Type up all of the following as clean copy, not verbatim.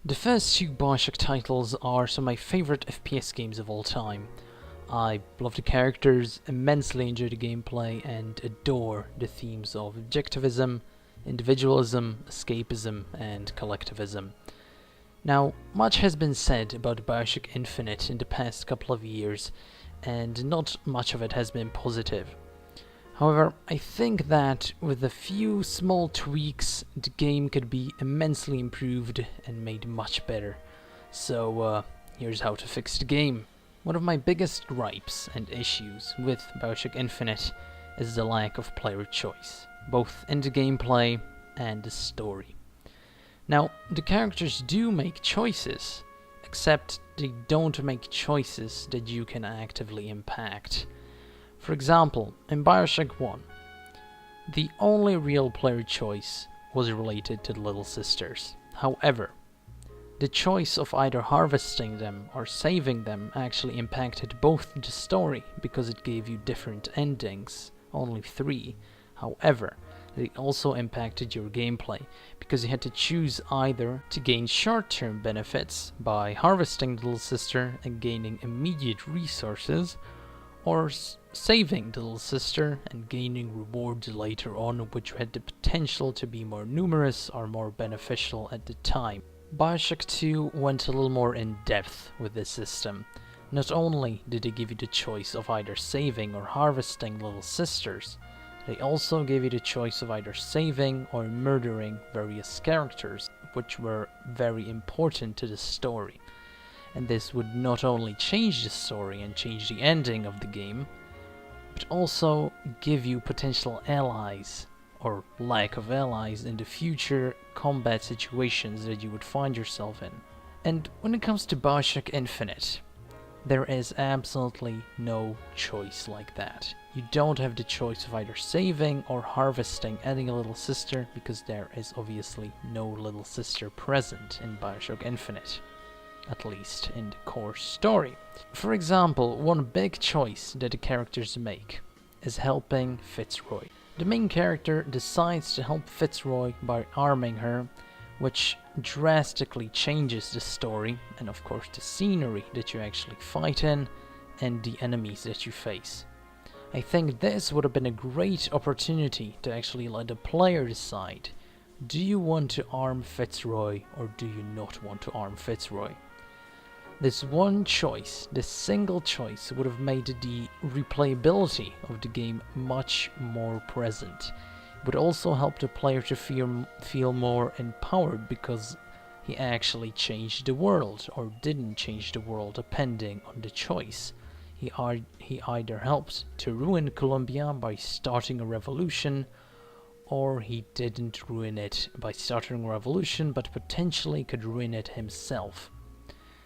The first two Bioshock titles are some of my favourite FPS games of all time. I love the characters, immensely enjoy the gameplay, and adore the themes of objectivism, individualism, escapism, and collectivism. Now, much has been said about Bioshock Infinite in the past couple of years, and not much of it has been positive. However, I think that with a few small tweaks, the game could be immensely improved and made much better. So, here's how to fix the game. One of my biggest gripes and issues with Bioshock Infinite is the lack of player choice, both in the gameplay and the story. Now, the characters do make choices, except they don't make choices that you can actively impact. For example, in Bioshock 1, the only real player choice was related to the Little Sisters. However, the choice of either harvesting them or saving them actually impacted both the story because it gave you different endings, only 3. However, it also impacted your gameplay because you had to choose either to gain short-term benefits by harvesting the Little Sister and gaining immediate resources, or saving the Little Sister and gaining rewards later on, which had the potential to be more numerous or more beneficial at the time. Bioshock 2 went a little more in depth with this system. Not only did they give you the choice of either saving or harvesting Little Sisters, they also gave you the choice of either saving or murdering various characters, which were very important to the story. And this would not only change the story and change the ending of the game, but also give you potential allies, or lack of allies, in the future combat situations that you would find yourself in. And when it comes to Bioshock Infinite, there is absolutely no choice like that. You don't have the choice of either saving or harvesting any Little Sister, because there is obviously no Little Sister present in Bioshock Infinite. At least in the core story. For example, one big choice that the characters make is helping Fitzroy. The main character decides to help Fitzroy by arming her, which drastically changes the story and of course the scenery that you actually fight in and the enemies that you face. I think this would have been a great opportunity to actually let the player decide, do you want to arm Fitzroy or do you not want to arm Fitzroy? This one choice, this single choice, would have made the replayability of the game much more present. It would also help the player to feel more empowered because he actually changed the world, or didn't change the world depending on the choice. He either helped to ruin Columbia by starting a revolution, or he didn't ruin it by starting a revolution but potentially could ruin it himself.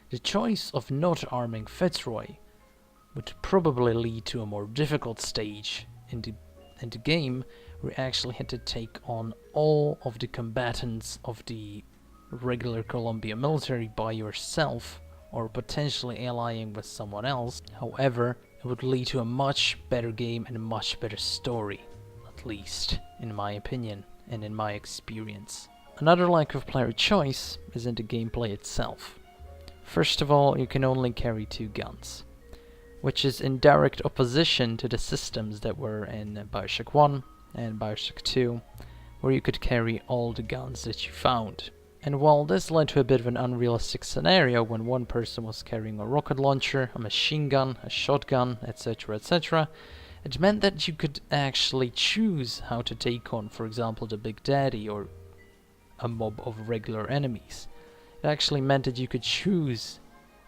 The choice of not arming Fitzroy would probably lead to a more difficult stage in the game, where you actually had to take on all of the combatants of the regular Columbia military by yourself, or potentially allying with someone else. However, it would lead to a much better game and a much better story, at least in my opinion and in my experience. Another lack of player choice is in the gameplay itself. First of all, you can only carry 2 guns, which is in direct opposition to the systems that were in Bioshock 1 and Bioshock 2, where you could carry all the guns that you found. And while this led to a bit of an unrealistic scenario when one person was carrying a rocket launcher, a machine gun, a shotgun, etc., etc., it meant that you could actually choose how to take on, for example, the Big Daddy or a mob of regular enemies. It actually meant that you could choose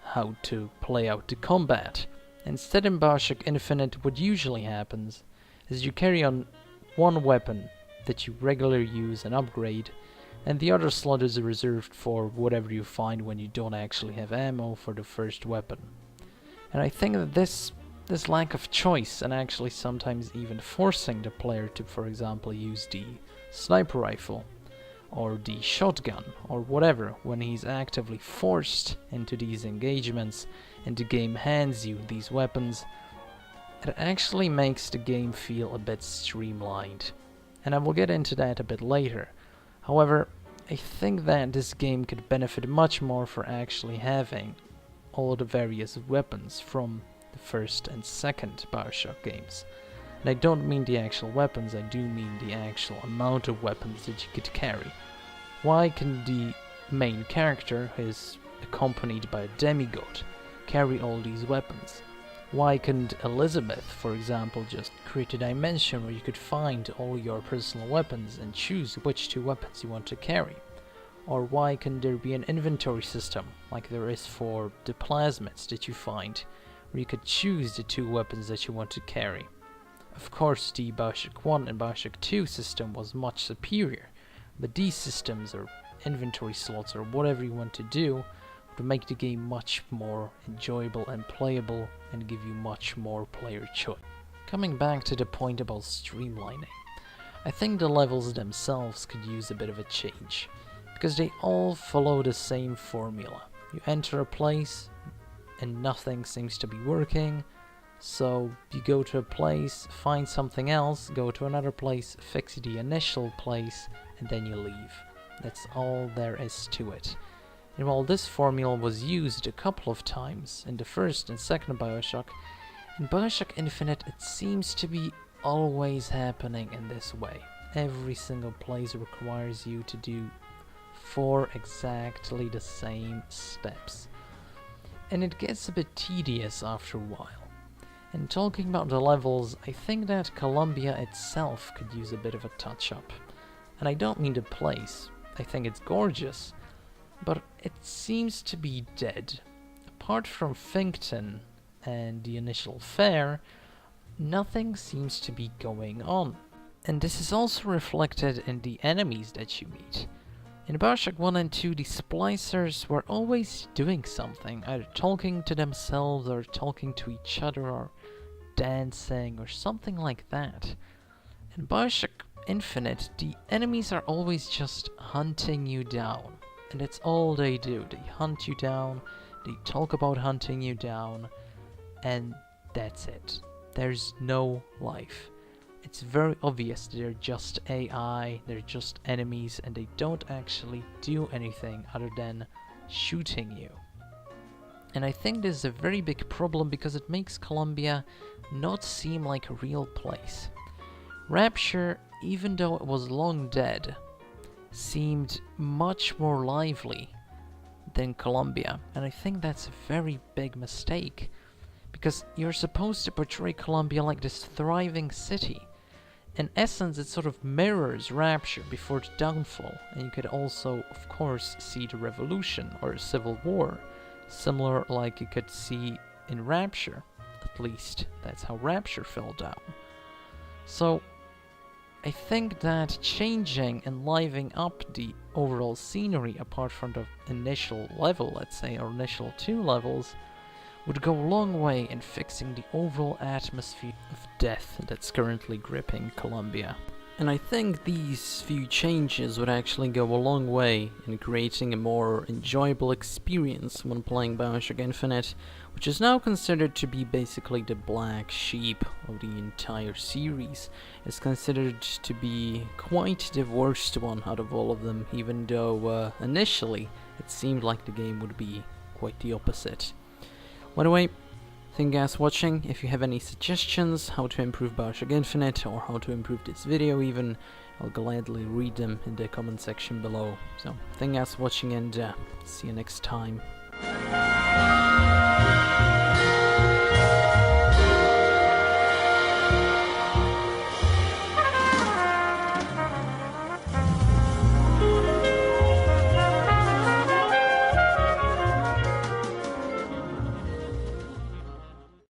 how to play out the combat. Instead, in Bioshock Infinite, what usually happens is you carry on one weapon that you regularly use and upgrade, and the other slot is reserved for whatever you find when you don't actually have ammo for the first weapon. And I think that this lack of choice, and actually sometimes even forcing the player to, for example, use the sniper rifle or the shotgun or whatever, when he's actively forced into these engagements and the game hands you these weapons, it actually makes the game feel a bit streamlined. And I will get into that a bit later. However, I think that this game could benefit much more for actually having all the various weapons from the first and second Bioshock games. And I don't mean the actual weapons, I do mean the actual amount of weapons that you could carry. Why can the main character, who is accompanied by a demigod, carry all these weapons? Why couldn't Elizabeth, for example, just create a dimension where you could find all your personal weapons and choose which 2 weapons you want to carry? Or why can there be an inventory system, like there is for the plasmids that you find, where you could choose the 2 weapons that you want to carry? Of course, the Bioshock 1 and Bioshock 2 system was much superior, but these systems, or inventory slots, or whatever you want to do, would make the game much more enjoyable and playable and give you much more player choice. Coming back to the point about streamlining, I think the levels themselves could use a bit of a change, because they all follow the same formula. You enter a place and nothing seems to be working, so you go to a place, find something else, go to another place, fix the initial place, and then you leave. That's all there is to it. And while this formula was used a couple of times in the first and second Bioshock, in Bioshock Infinite it seems to be always happening in this way. Every single place requires you to do 4 exactly the same steps. And it gets a bit tedious after a while. And talking about the levels, I think that Columbia itself could use a bit of a touch-up. And I don't mean the place, I think it's gorgeous, but it seems to be dead. Apart from Finkton and the initial fair, nothing seems to be going on. And this is also reflected in the enemies that you meet. In Bioshock 1 and 2, the splicers were always doing something, either talking to themselves or talking to each other or dancing or something like that. In Bioshock Infinite, the enemies are always just hunting you down. And that's all they do. They hunt you down, they talk about hunting you down, and that's it. There's no life. It's very obvious they're just AI, they're just enemies, and they don't actually do anything other than shooting you. And I think this is a very big problem because it makes Columbia not seem like a real place. Rapture, even though it was long dead, seemed much more lively than Columbia, and I think that's a very big mistake, because you're supposed to portray Columbia like this thriving city. In essence, it sort of mirrors Rapture before the downfall, and you could also, of course, see the revolution or a civil war, similar like you could see in Rapture. At least, that's how Rapture fell down. So, I think that changing and livening up the overall scenery, apart from the initial level, let's say, or initial 2 levels, would go a long way in fixing the overall atmosphere of death that's currently gripping Columbia. And I think these few changes would actually go a long way in creating a more enjoyable experience when playing Bioshock Infinite, which is now considered to be basically the black sheep of the entire series. It's considered to be quite the worst one out of all of them, even though initially it seemed like the game would be quite the opposite. Anyway, thank you guys for watching. If you have any suggestions how to improve Bioshock Infinite or how to improve this video even, I'll gladly read them in the comment section below. So, thank you guys for watching and see you next time.